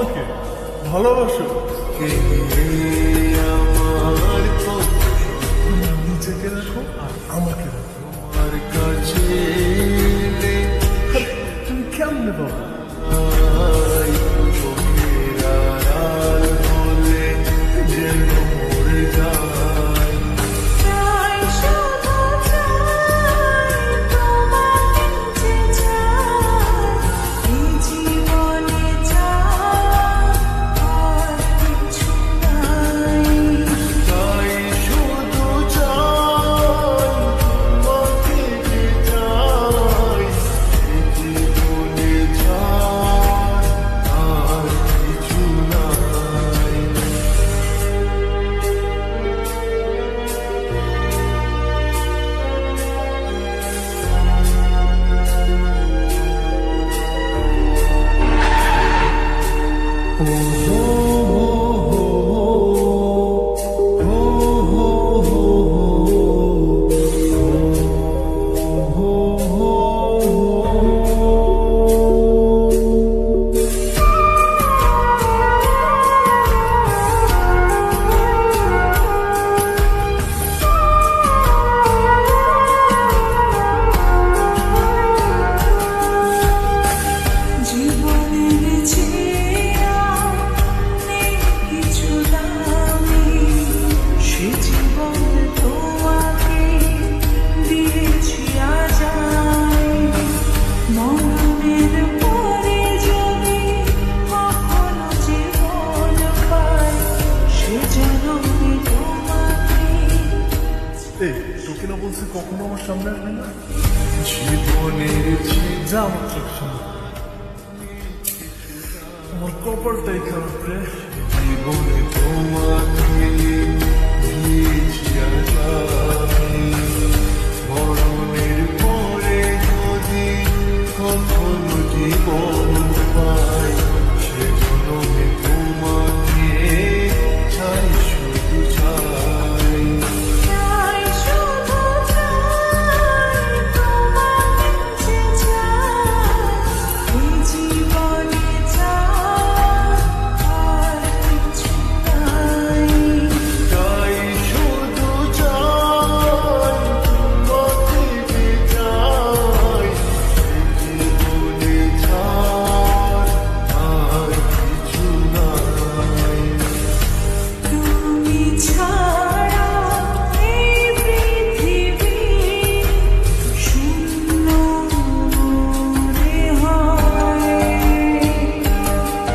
আমাকে ভালোবাসো। আমার নিজেকে রাখো আর আমাকে রাখো। তোমার কাছে তুমি কেমনে বাবা? চোখের আড়াল হলে যেন মরে যায়। তাই শুধু চাই তোমাকে যে চাই, এই জীবনে চাই আর কিছু নাই। তাই শুধু চাই তোমাকে যে চাই, এই জীবনে চাই আর কিছু নাই। জীবনের চেয়ে নেই কিছু দামি, সে জীবন তোমাকে দিয়েছি আজ আমি। মরণের পরে যদি কখনো জীবন পাই, সে জন্মে তোমাকে। এই তোকে না বলছি কখনো আমার সামনে আসবি না। জীবনের যা আমার চোখ সামনে। আমার কপালটাই খারাপ রে। জীবনে তোমাকে দিয়েছি আজ আমি। মরণের পরে যদি কখনো জীবন পাই, সে জন্মে তোমাকে চাই